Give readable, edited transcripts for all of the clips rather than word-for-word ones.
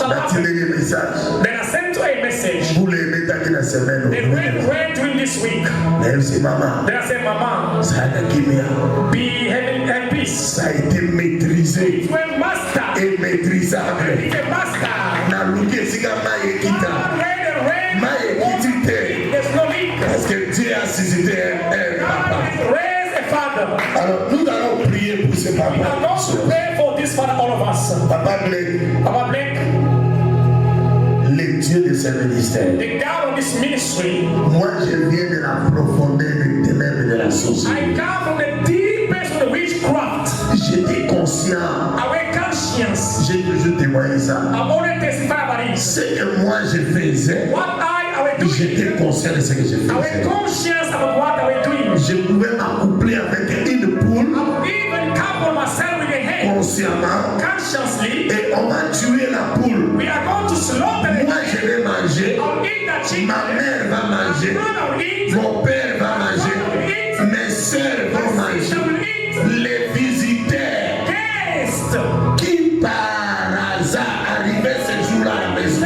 shall happen. Then I sent her a message. Then when we're doing this week, then I said, Mama, be having peace. It will master. It's a master. There's no leak. Parce que Dieu a suscité un papa. Raise a father. Alors nous allons prier pour ce papa. We are going to pray for this father, all of us. Papa Blake. Papa Blake. Le Dieu de ce ministère. The God of this ministry. Moi je viens de la profondeur des ténèbres de la société. I come from the deepest of the witchcraft. J'étais conscient. Our conscience. J'ai toujours témoigné ça. I'm only testifying about it. Ce que moi je faisais. What I was doing. J'étais conscient de ce que je faisais. I was conscious about what I was doing. Je pouvais m'accoupler avec une poule. I even couple myself with a hen. Consciemment. Consciously. Et on va tuer la poule. We are going to slaughter the Moi je vais manger. I'll eat that chicken. Ma mère va manger. Mon père va manger. Mes sœurs vont manger. Les visiteurs qui par hasard arrivaient ce jour-là à la maison,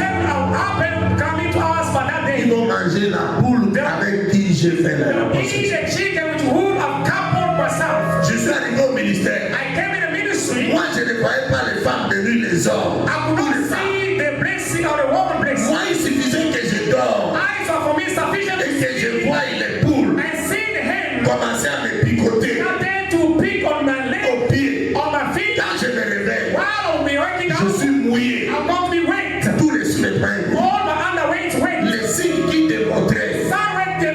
ils vont manger la poule avec qui j'ai fait la possession. Je suis arrivé au ministère. Moi je ne voyais pas les femmes devenues les hommes. Moi il suffisait que je dors et que je voie les poules commencer à me picoter au pied. Quand je me réveille, je suis mouillé. Tous les sous-vêtements, les signes qui démontraient que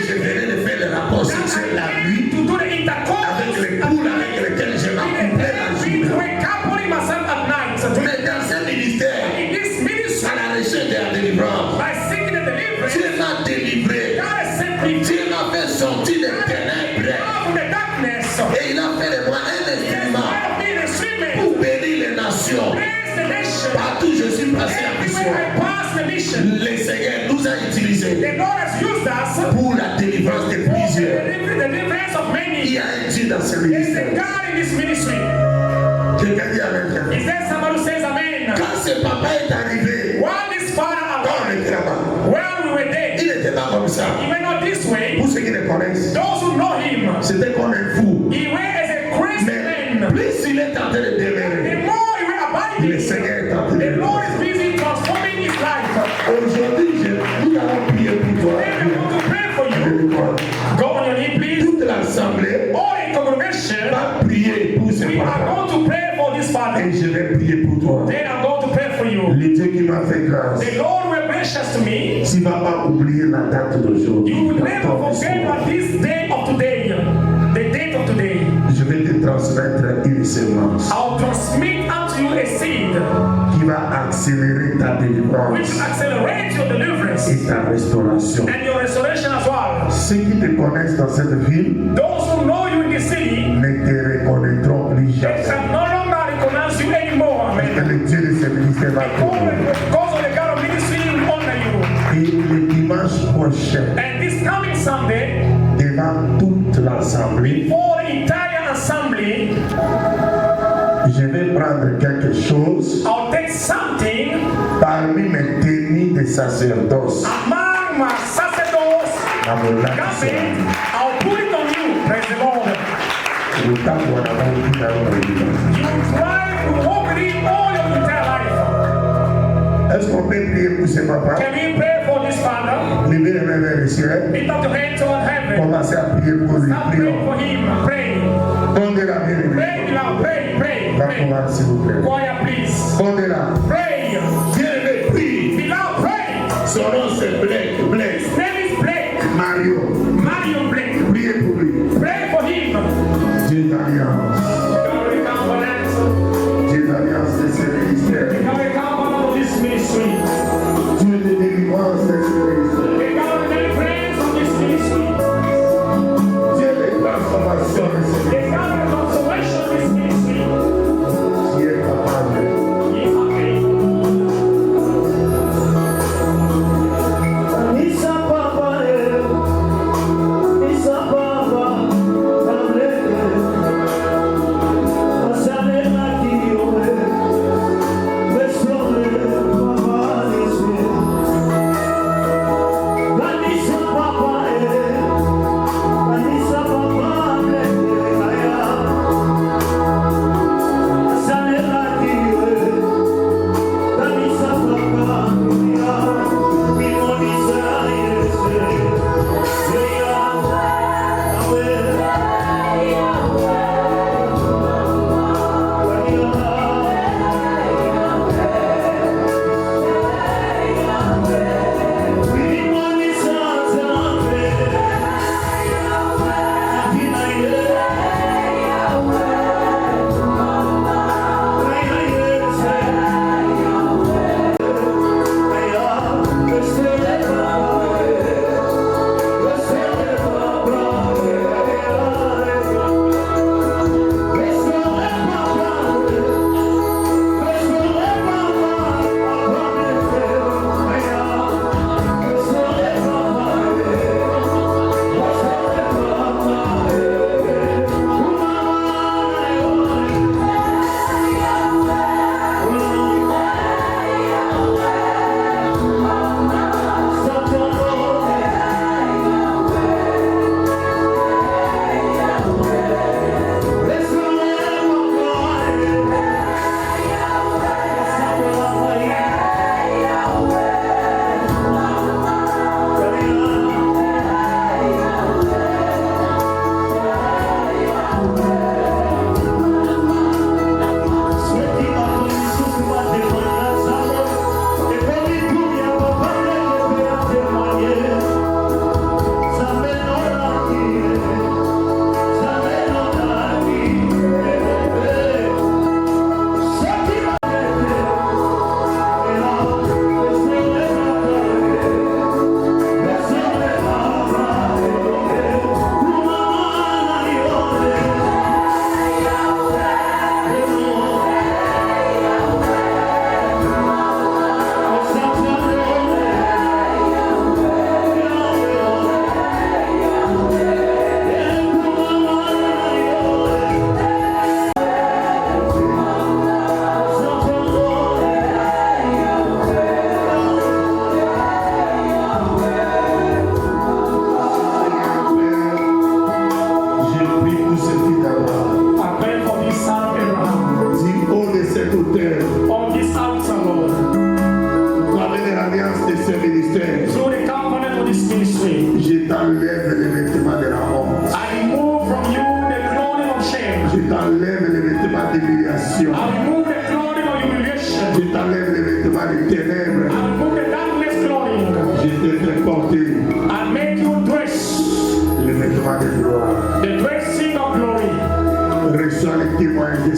je venais de faire le rapport sexuel la nuit avec les poules avec lesquelles je m'accouplais la journée. Mais dans ce ministère, à la recherche de la délivrance, Dieu m'a délivré. Dieu m'a fait sortir des ténèbres. Et il a fait de moi un instrument pour bénir les nations. Partout où je suis passé en mission, le Seigneur nous a utilisés pour la délivrance de plusieurs. Il y a un Dieu dans ce ministère. Quelqu'un dit amen. Quand ce papa est arrivé, quand on était là-bas, il n'était pas comme ça. Pour ceux qui le connaissent, c'était comme un fou. Mais plus il est en train de demeurer, le Seigneur est en train de aujourd'hui, nous allons prier pour toi. Go on your knee, please. Toute l'assemblée va prier pour ce papa. Et je vais prier pour toi. Then I'm going to pray for you. Le Dieu qui m'a fait grâce. The Lord will gracious to me. Tu ne vas pas oublier la date d'aujourd'hui. You will never forget what this day of today, the date of today. Je vais te transmettre une semence. I'll transmit unto you a seed qui va accélérer ta délivrance. which will accelerate your deliverance et ta restauration. and your restoration as well. Ceux qui te connaissent dans cette ville Those who know you in the city, ne te reconnaîtront plus they jamais. can no longer recognize you anymore. Et Amen. le Dieu de ce ministère va te bénir. Because of the God of ministry will honor you. Et le dimanche prochain, And this coming Sunday, devant toute l'assemblée, for the entire assembly, je vais prendre quelque chose I'll take something parmi mes tenues de sacerdoce. among my sacerdotes. À mon Garment, I'll put it on you. Praise the Lord. le temps qu'on a vendu dans le village. You will try to walk with him all your entire life. Est-ce qu'on peut prier pour ce papa? Can we pray for this father? Levez les mains vers le ciel. Lift up your hands toward heaven. Commencez à prier pour lui. Start praying for him. Pray. Tendez-la, bien aimé. Pray loud. Pray. Pray. Va Pray. pouvoir, s'il vous plaît. Choir, please. Tendez-la. Pray. Bien aimé, prie. Be loud. Pray. Son nom c'est Blake. Blake. His name is Blake. Mario. Mario Blake. Priez pour lui. Pray for him. Dieu d'alliance. God will come for that. Dieu d'alliance de ce ministère. God will come for this ministry. Dieu de délivrance de ce ministère. The God will make friends of this ministry. Dieu de transformation de ce The ministère. God will consolation of this ministry. Qui est capable. He is okay. Isa Baba,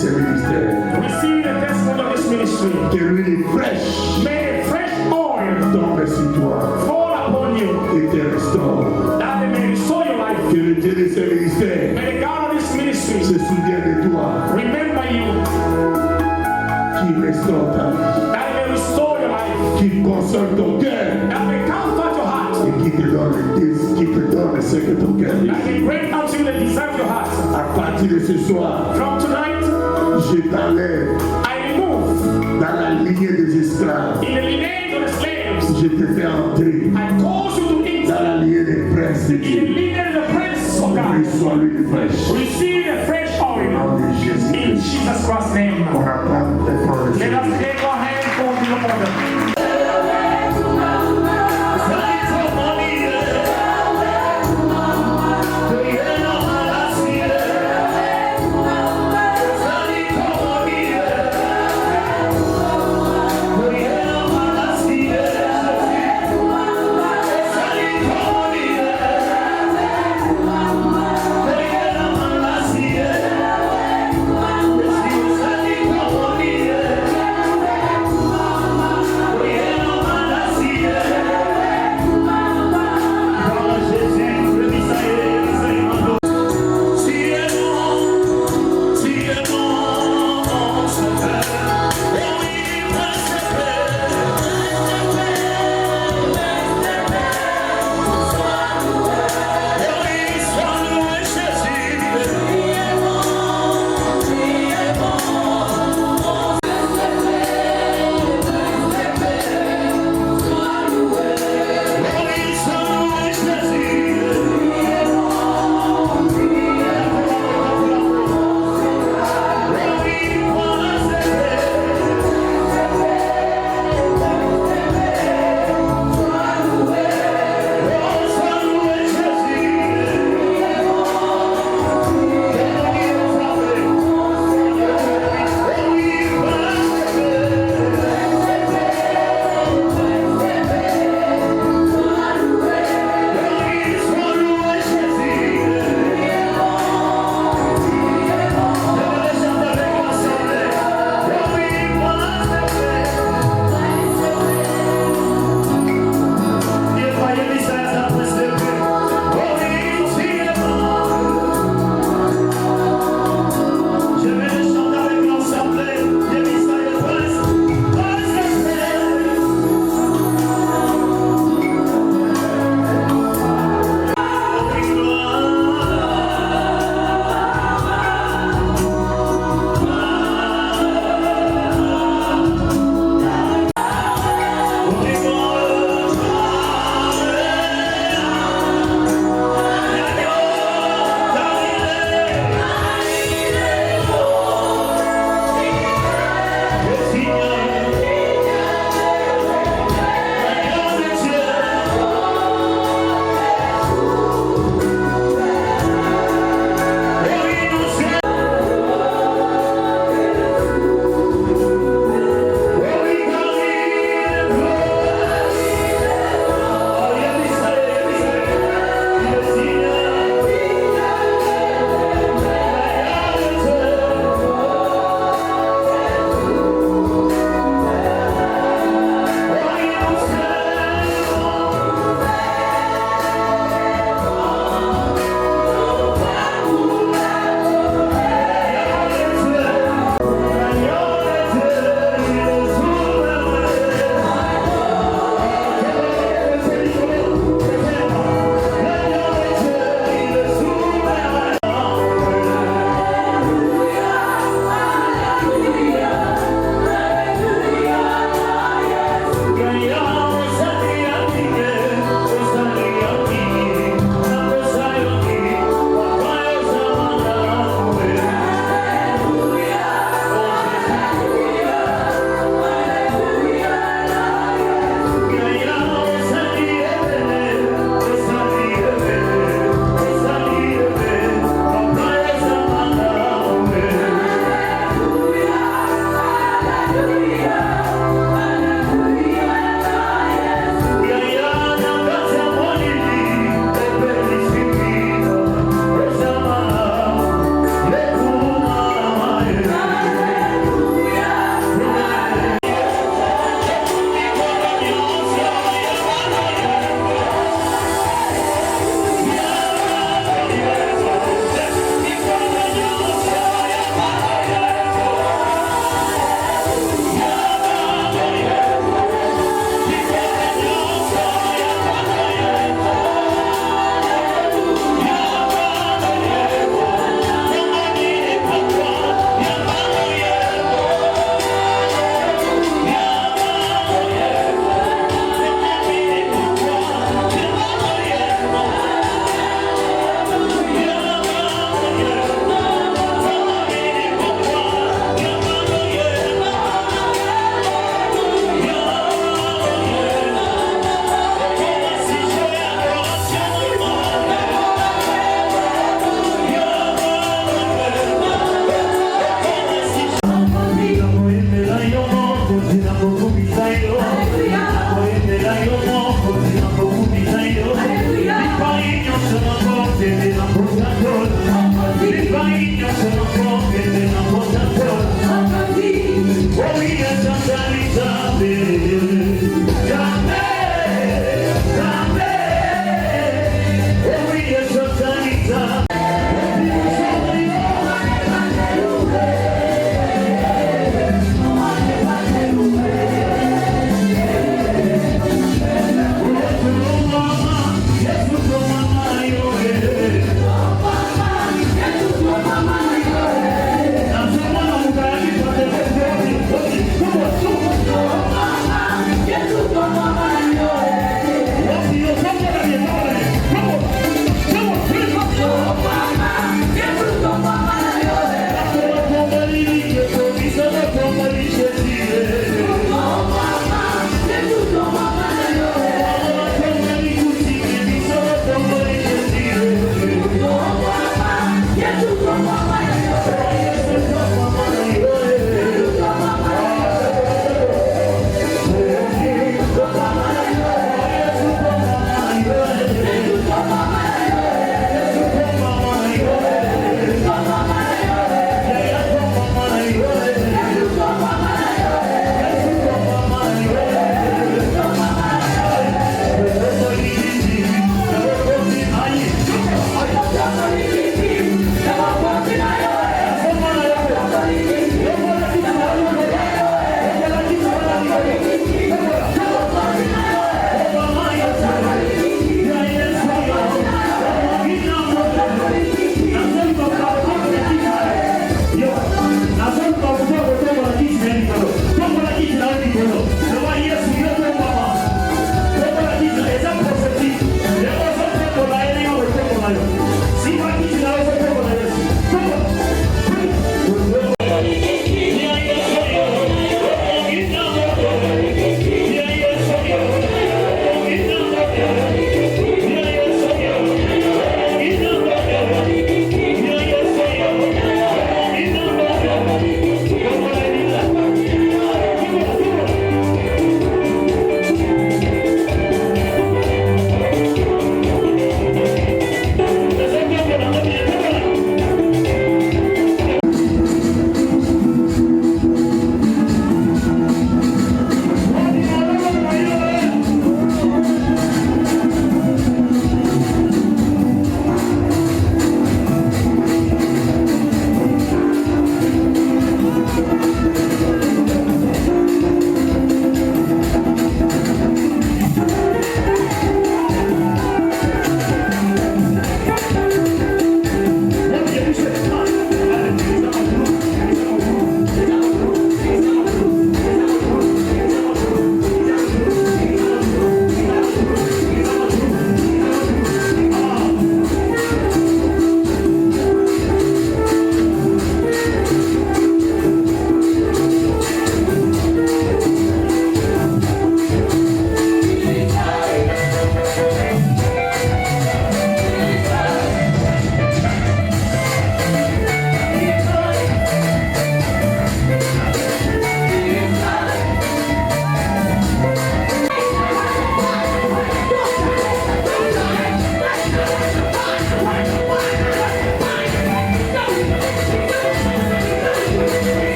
ce ministère. Receive the testimony of this ministry. Que l'huile fraîche May fresh oil tombe sur toi fall upon you. et te restaure. That it may restore your life. Que le Dieu de ce ministère May the God of this ministry se souvienne de toi, remember you. qui restaure ta vie, That it may restore your life. qui console ton cœur That may comfort your heart. et qui te donne ce que ton cœur That dit. may bring unto you the desire of your heart. À partir de ce soir, From tonight, je t'enlève I remove dans la lignée des esclaves. in the lineage of the slaves. Je te fais entrer I cause you to enter dans la lignée des princes de in the Dieu. lineage of the prince of God. Reçois l'huile fraîche. Receive the fresh Au oil nom de in Jésus-Christ. Jesus Christ's name. On attend tes frères et Let us sœurs. take our hands for the Lord.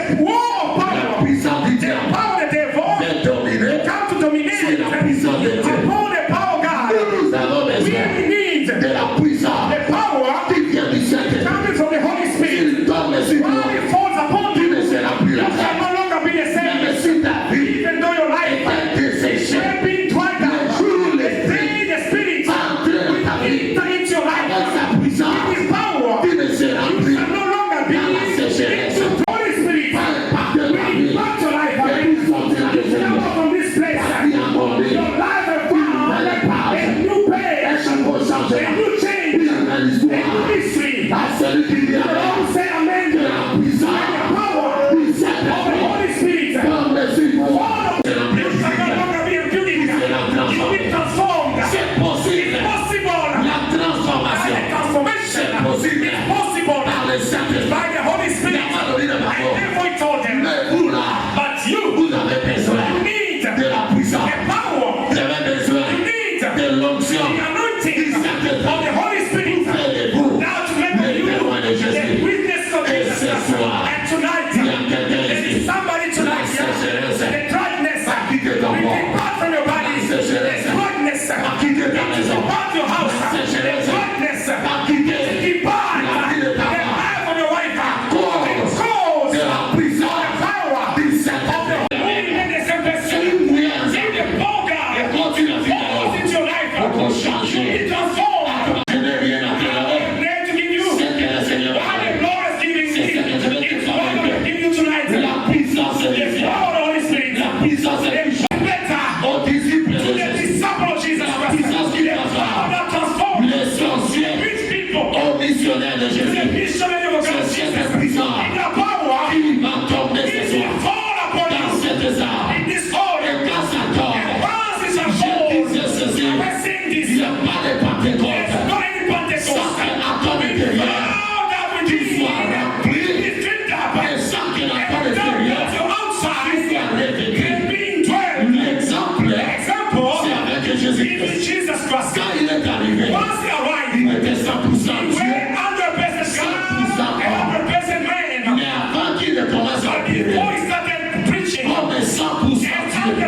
La puissance du diable de dominer sur la puissance de Dieu. Nous avons besoin de la puissance qui vient du Saint-Esprit. S'il tombe sur toi, tu ne seras plus la même. Même si ta vie est desséchée, le jour où l'Esprit entre dans ta vie avec sa puissance, tu ne seras plus dans la sécheresse. Par de la vie, et nous sortir de cette vie. Ta vie a mordé. Un chapeau changé. Il y a une histoire. À celui qui vient de la puissance du Saint-Esprit. Comme le support. C'est la transformation. C'est possible. La transformation. C'est possible. Par le Saint-Esprit. Mais vous là, vous avez besoin de la puissance. Vous avez besoin de l'onction du Saint-Esprit. Vous faites vous les témoins de Jésus. Et ce soir, il y a quelqu'un ici. La sécheresse a quitté ton corps. La sécheresse a quitté ta maison. La sécheresse a quitté la vie de ta femme. À cause de la puissance du Saint-Esprit. Et continue à vivre pour changer. Je n'ai rien à faire. C'est que le Seigneur a fait. C'est ce que je vais te faire. La puissance est différente. La puissance est différente. Aux disciples de Jésus. La puissance qui transforme. Les sorciers. Aux missionnaires de Jésus. C'est cette puissance qui va tomber ce soir. Dans cette salle. Et dans sa corps. Je disais ceci. Il n'y a pas de Pentecôte. Sans qu'à ton intérieur, tu sois rempli. Et sans que la part extérieure, tu sois revêtu. L'exemple, c'est avec Jésus-Christ. Quand il est arrivé, il était 100% Dieu, 100% homme. Mais avant qu'il ne commence à prier, comme 100% Dieu,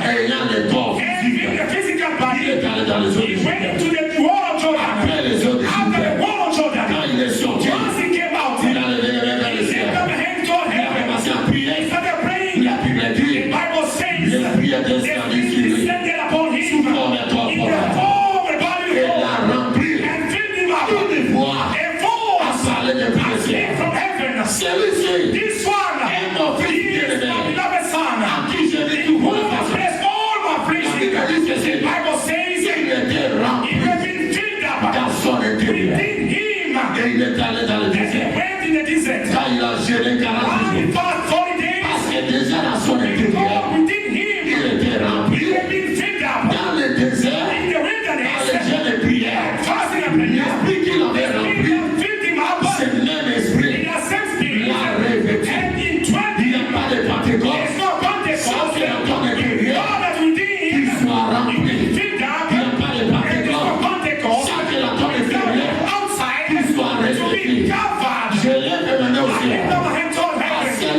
ayant les corps physiques, il est allé dans les eaux du Jourdain. Après les eaux du Jourdain, quand il est sorti, il a levé les mains dans le ciel. Il a commencé à prier. Il a pu me dire, les prières descendues sur lui. Sous forme et toi, et l'a rempli. Tout les voix à parler de plaisir. Celui-ci est mon fils bien-aimé, à qui je vais tout voir. La Bible dit que c'est il était rempli dans son intérieur. Et il est allé dans le désert. Quand il a géré 40 jours, parce que déjà dans son intérieur, il était rempli. Dans le désert, dans les jeûnes et prières, l'esprit qu'il avait rempli, c'est le même esprit l'a revêtu. Il n'y a pas de Pentecôte sans que dans ton intérieur qu'il soit rempli. Il n'y a pas de Pentecôte sans que dans ton intérieur qu'il soit revêtu. Je lève maintenant aussi à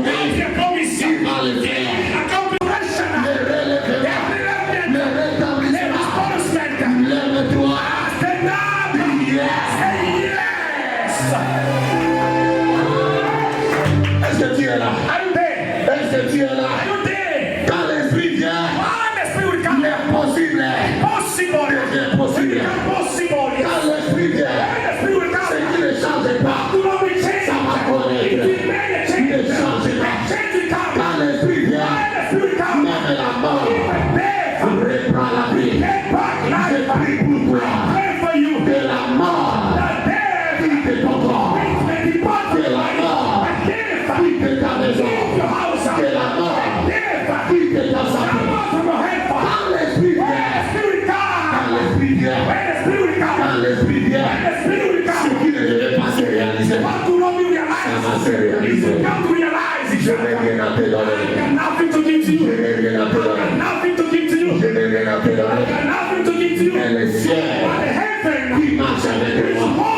promesses, il va le faire. Lève-toi. Est-ce que tu es là? Est-ce que tu es là? Quand l'esprit vient, l'impossible devient possible. Quand l'esprit vient, ce qui ne change pas, ça va connaître. Ne change pas. Quand l'esprit vient, même la mort reprend la vie. Je prie pour toi que la mort quitte ton corps, que la mort quitte ta maison, que la mort quitte ta santé. Quand l'esprit vient, quand l'esprit vient, ce qui ne devait pas se réaliser, ça va se réaliser. Je n'ai rien à te donner. Je n'ai rien à te donner. Je n'ai rien à te donner. Mais le ciel qui marche avec moi,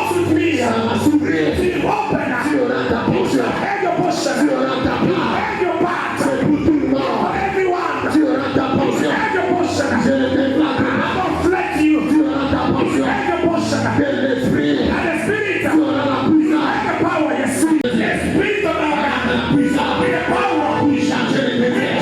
ça va s'ouvrir. Tu auras ta poche. Tu auras ta part. C'est pour tout le monde. Tu auras ta portion. Je ne te flatte pas. Tu auras ta portion. De l'esprit. Tu auras la puissance. La puissance. Pour changer les métiers.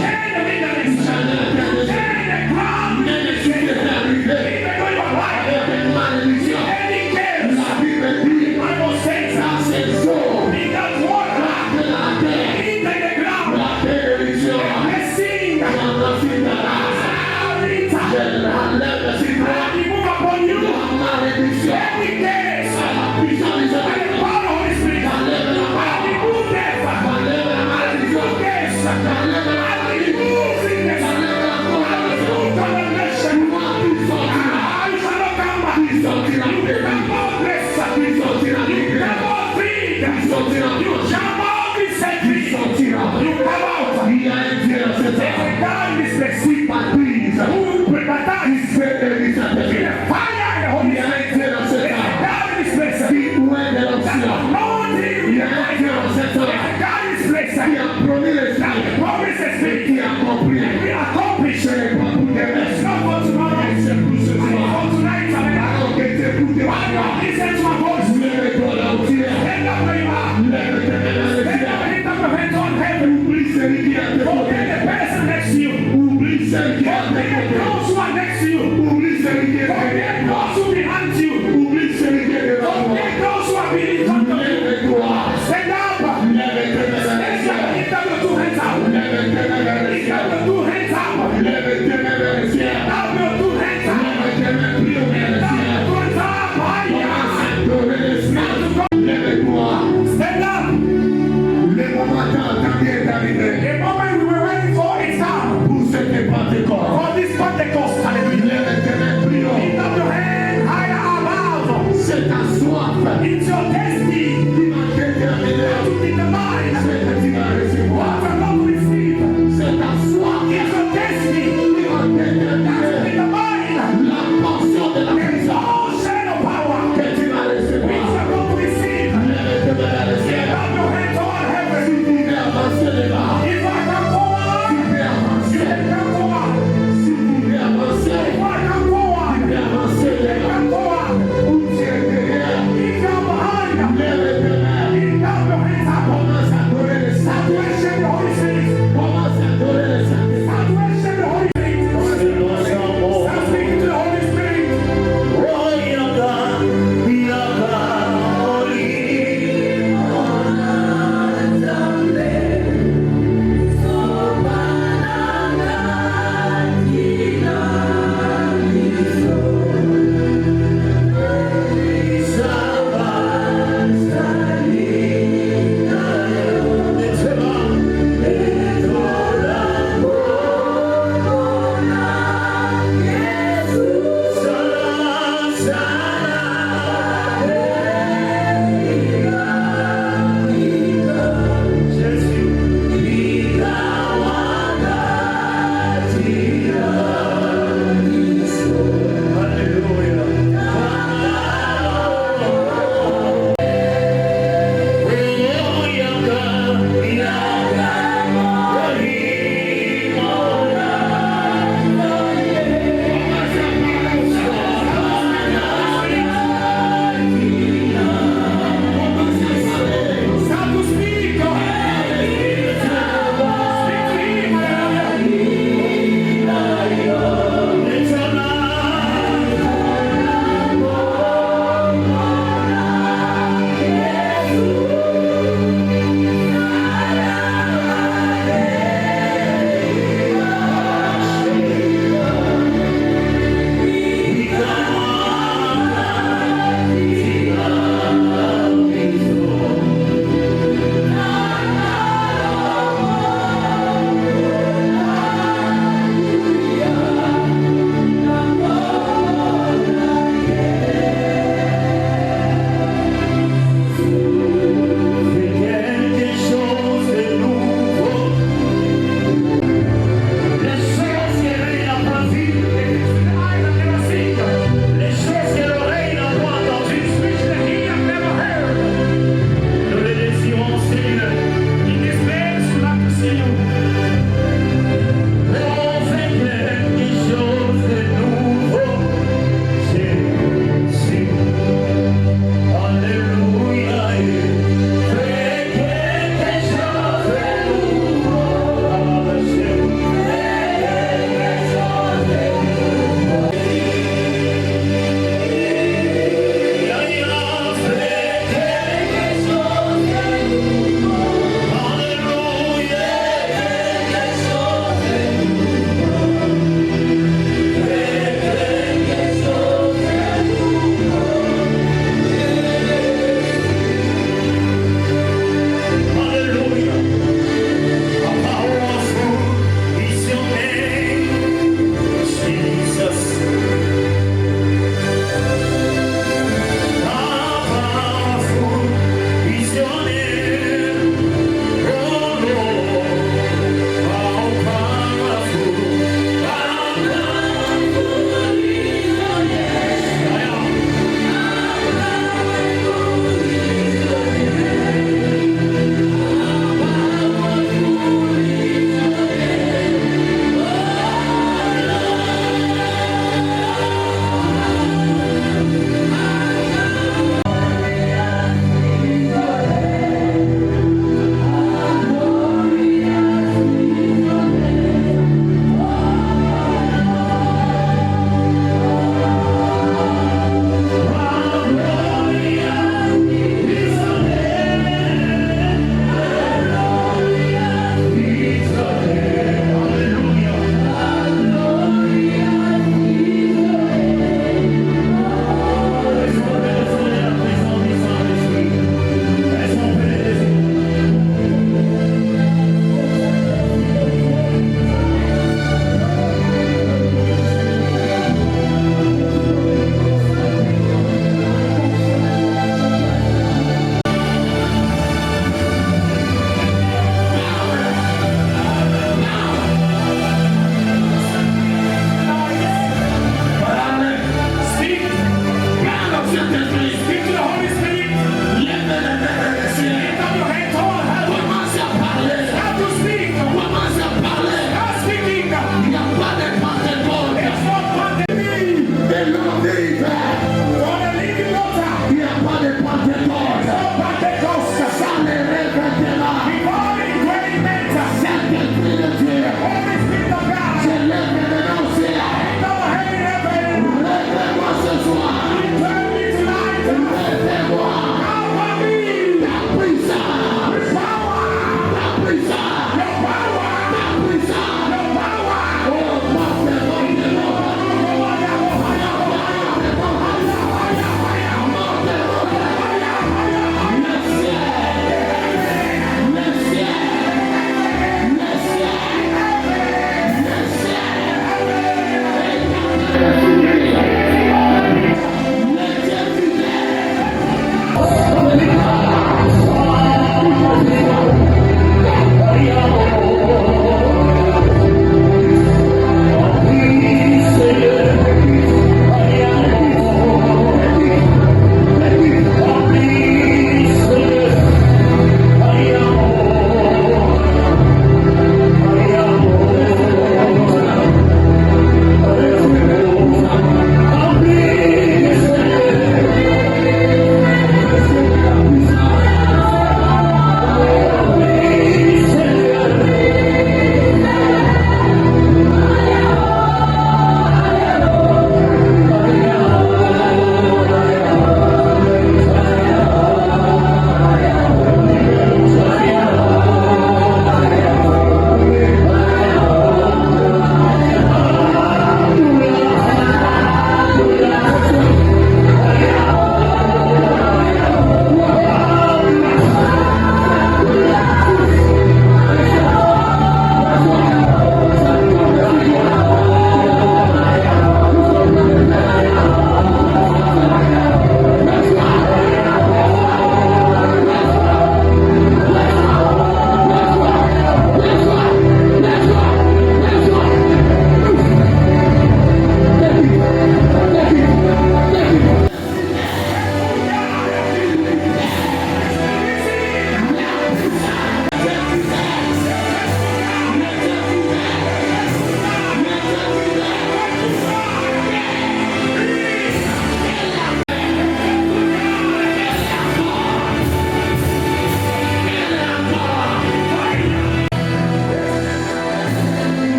For this Pentecost, hallelujah.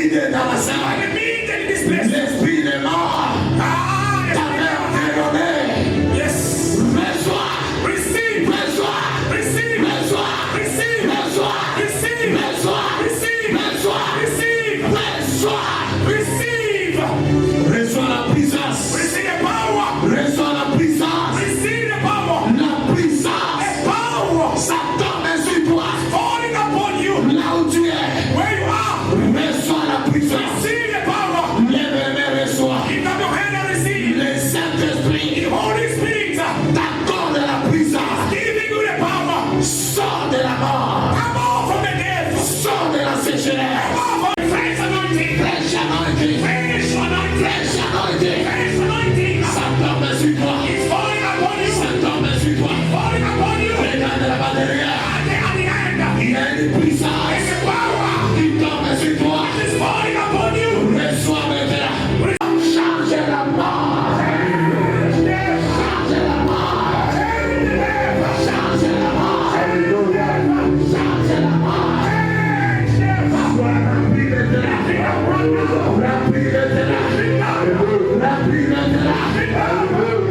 Immediately dans la salle. L'esprit de mort. Reçois la puissance. Reçois la puissance. La puissance. Ça tombe sur toi. Là où tu es. Reçois la puissance. Lève-les, reçois. Le Saint-Esprit t'accorde la puissance. Sors de la mort. Sors de la sécheresse. Fresh anointing. Ça tombe sur toi. Ça tombe sur toi. Regarde là-bas derrière. Il y a une puissance qui tombe sur toi. Reçois maintenant. Change la mort. Change la mort. Change la mort. Change la mort. Sois rempli de là. Rempli de là. Rempli de là.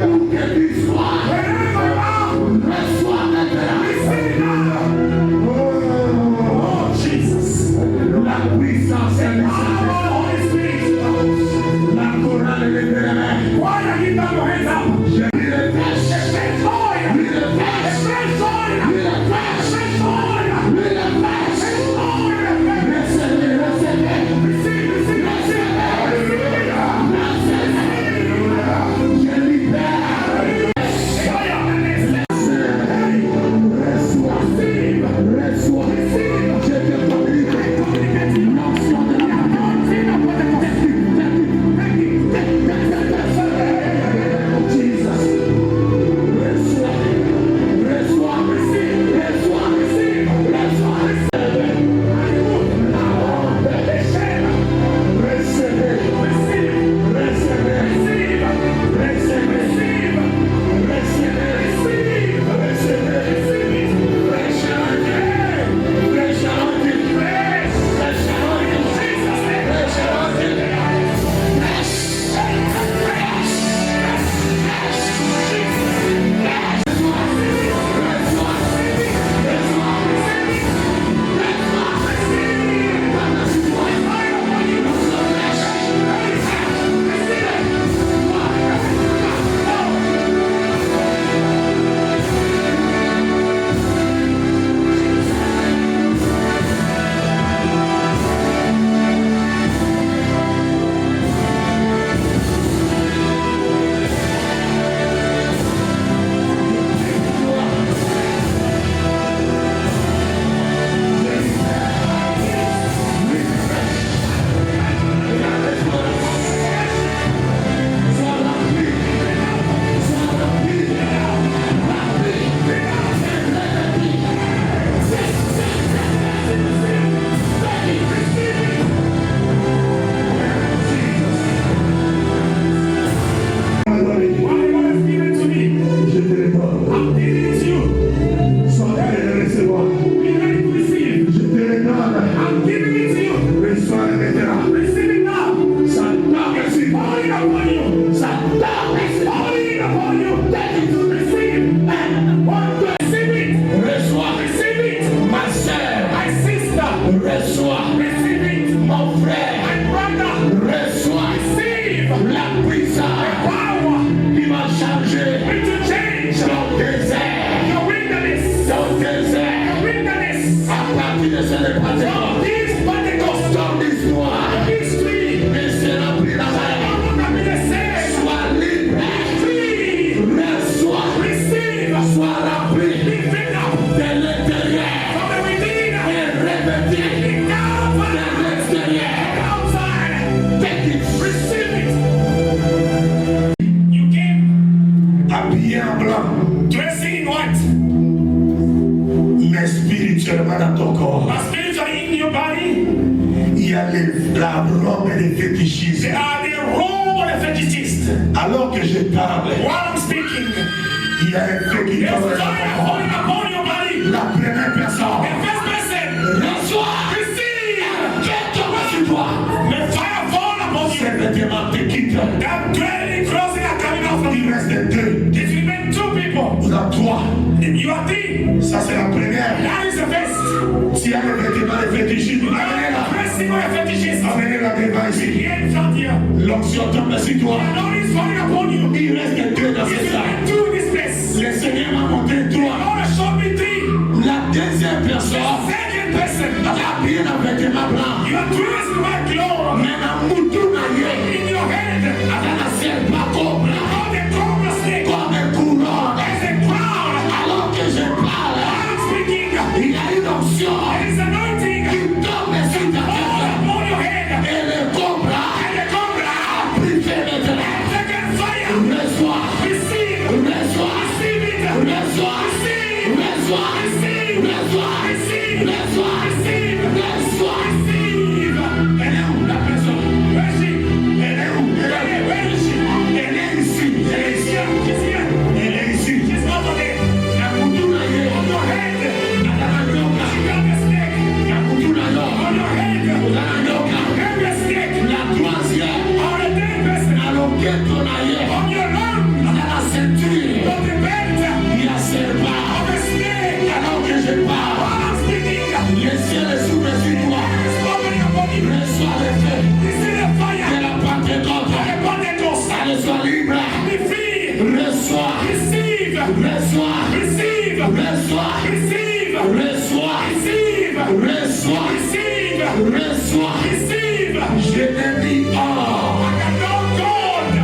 Où que tu sois. Reçois maintenant. Oh, Jesus. La puissance est nécessaire. La couronne est libérée. Je lui le pêche. Lui le pêche. Lui le pêche. Lui le pêche. Recevez, recevez. Je libère. Reçois. Je te communique l'onction de la Jesus. Reçois. spirituellement dans ton corps. But spiritually in your body, il y a la robe des fétichistes. there are the robe of the fetishist. Alors que je parle, While I'm speaking, il y a un feu qui there's tombe fire dans ton falling corps. upon your body. La première personne, The first person, reçois, receive. qu'est-ce que tu vois sur toi? That dwelling closing are coming out from you. Il reste deux. It remains two people. Vous êtes trois. You are three. Ça c'est la première. That is the first. S'il y a le vêtement de fétichisme, amenez-la. Pressing on your fetishes. Amenez-la devant ici. Here in front here. L'onction tombe sur toi. The Lord is falling upon you. Il reste deux dans It cette salle. remains two in this place. Le Seigneur m'a montré The trois. Lord has shown me three. La deuxième personne, Second person. elle a bien un vêtement blanc. You are dressed in white clothes. Mais la mouton In your head. elle a la serpent cobra. All the cobra snake. Comme un couronne. As a crown. Alors que je parle, I'm speaking. il y a une onction There is anointing. qui tombe sur ta Fall tête. upon your head. Et le cobra And the cobra. a pris feu maintenant. Take a fire. Reçois, Receive. reçois, Receive it. reçois, Receive. reçois, Receive. reçois, Receive. reçois, Receive. reçois. Receive. Elle est où la personne? Where is she? Elle est où? Where is she? Elle est ici. Elle est ici. She's here. Elle est ici. She's over there. La mouton On your head. elle a la nyoka. She got the snake. La mouton On your head. elle a la nyoka. Have the snake. La troisième, On the third person. alors que ton aïe, On your arm. elle a la ceinture. On the belt. Il y a serpent. On the snake. Alors que je parle, While I'm speaking. le ciel est s'ouvre sur toi. It's opening upon you. Reçois le feu Receive the de fire. la Pentecôte. The Pentecost. Allez, sois libre. Be free. Reçois, Receive. reçois, Receive. reçois, Receive. reçois, Receive. reçois, Receive. reçois. Receive. Je n'ai ni or, I got no gold.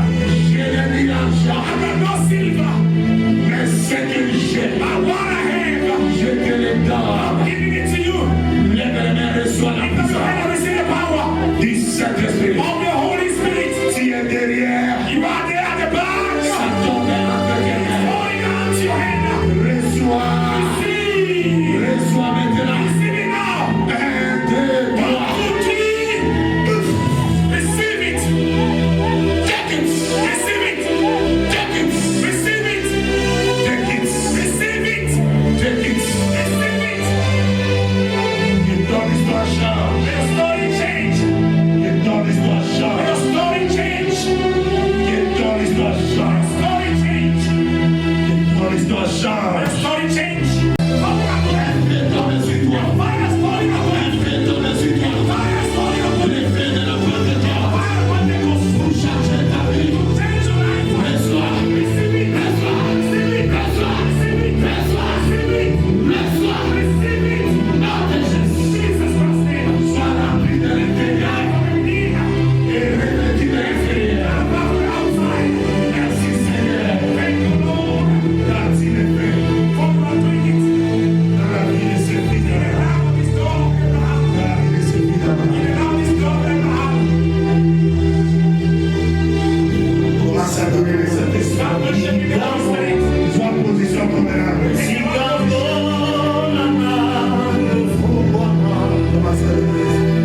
je n'ai ni argent, I got no silver. mais ce que j'ai, But what I have, je te le donne. giving it to you. Lève les mains, reçois la Lift up your puissance hand and receive the power du Saint-Esprit. of the Holy Spirit. Tu es derrière, You are there at the back. ça tombe entre tes mains. Holding on to your hand. Reçois, Receive. reçois maintenant. Receive it now. 1, 2, 3. 1, 2, 3. Receive it. Take it, Receive it. take it, Receive it. take it, Receive it. take it. Receive it. Que ton histoire change, May your story change. que ton histoire May your change, story change. que ton histoire May your change, story change. que ton histoire May change. your story change. Power up. Fais tomber sur toi, Fire is falling upon you. fais tomber sur toi. Fire is falling upon you. Les faits de la Pentecôte Fire upon the ghost. pour changer ta vie. Change your life. Reçois, Receive it. reçois, Receive it. reçois, Receive it. reçois, Receive it. reçois. Receive it. Nom de Jésus, Jesus Christ's name. sois rempli de l'intérieur et revêtu de l'extérieur. Merci Seigneur, car tu le fais dans la vie de ce fils de la Commence à donner les Saint-Esprit. Sois en position convenable. Commence à donner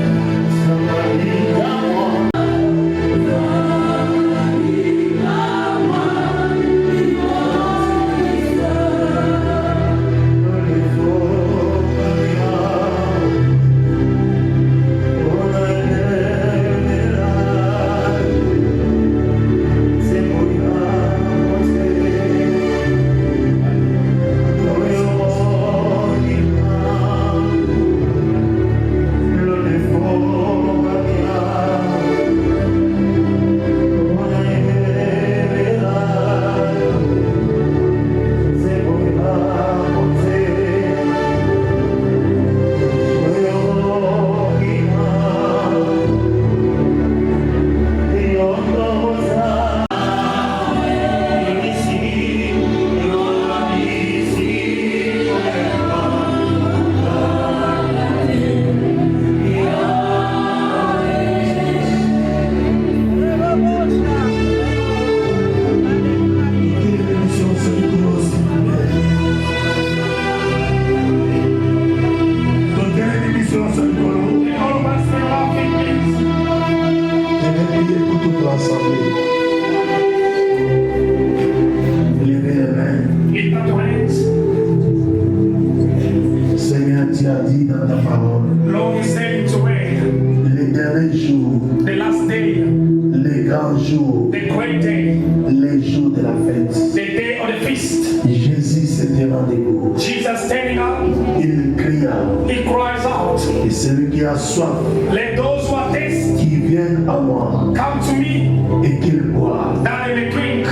Lord, you said it to me. les derniers jours, The last day, les grands jours, the great day, les jours de la fête. the day of the feast. Jésus s'était rendez-vous. Jesus standing up, Il cria. he cries out, Et celui qui a soif, let those who are thirsty qui vienne à moi come to me, et qu'il boive. that they may drink.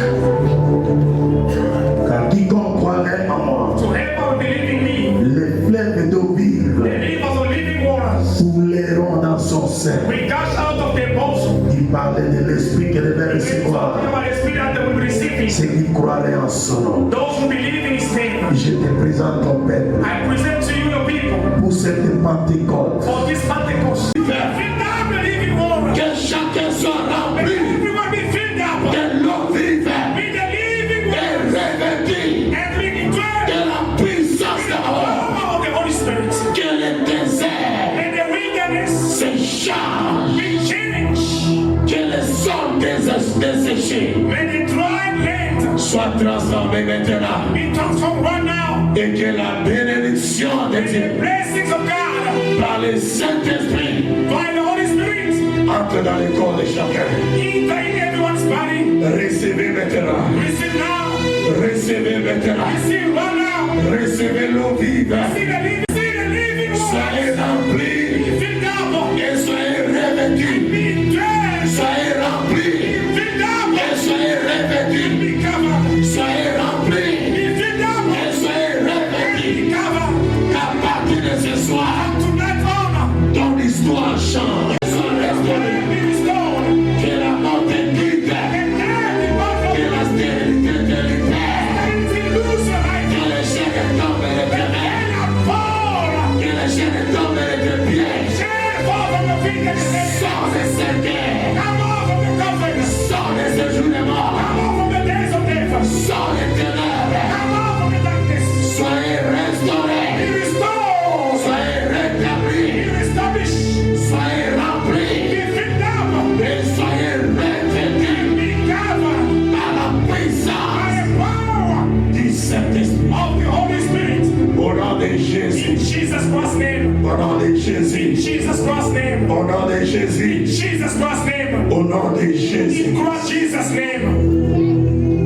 Car quiconque croirait en moi, To whoever will believe in me, les fleuves d'eau vive the rivers of living waters couleront dans son sein. will gush out of their bosom. Il parlait de l'esprit que devait He is talking recevoir. about the spirit that they will receive it. Ceux qui croiraient en son nom. Those who believe in his name. Je te présente ton peuple I present to you the people pour cette Pentecôte. for this Pentecost. Fill up the living water. Que chacun soit May rempli everyone be filled up de l'eau vive with the living et water revêtu and be declared de la puissance the de l'eau. power of the Holy Spirit. Que le désert And the wilderness se change. be changed. Que le sol desséché May the dry land soit transformé maintenant. be transformed right now. Et que la bénédiction de And the Dieu blessings of God par le Saint-Esprit by the Holy Spirit entre dans le corps de chacun. enter in everyone's body. Recevez maintenant. Receive now. Recevez maintenant. Receive right now. Recevez l'eau vive. See the living water. Soyez remplis Be filled up. et soyez revêtus. Be drenched. Soyez remplis Filled up. et soyez revêtus. Be covered. Soyez remplis Be filled up. et soyez revêtus. Be covered. Qu'à partir de ce soir, Tonight honor. ton histoire change. Sois restaurée. Be restored. Que la mort te quitte. And death be bound Que la stérilité te libère. and lose your life. Que le chèque tombe de tes mains. And fall. Que le chèque tombe de tes pieds. Share fall from your feet and say, Sors de cette guerre. come out from the coffin. Sors de ce jour de mort. Come out from the days of death. Sors des ténèbres. Come out from the darkness. Soyez Be restaurés. restored. Soyez rétablis. Be established. Soyez remplis. Be filled up. Et soyez revêtus Be covered par la puissance by the power du Saint-Esprit. of the Holy Spirit. Au nom de In Jésus. Jesus Christ's name. Au nom de In Jésus. Jesus Christ's name. Au nom de In Jésus. Jesus Christ's name. Au nom de Jésus. In Christ Jesus' name.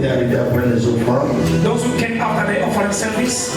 Arrivé après les offrandes. Those who came after the offering service,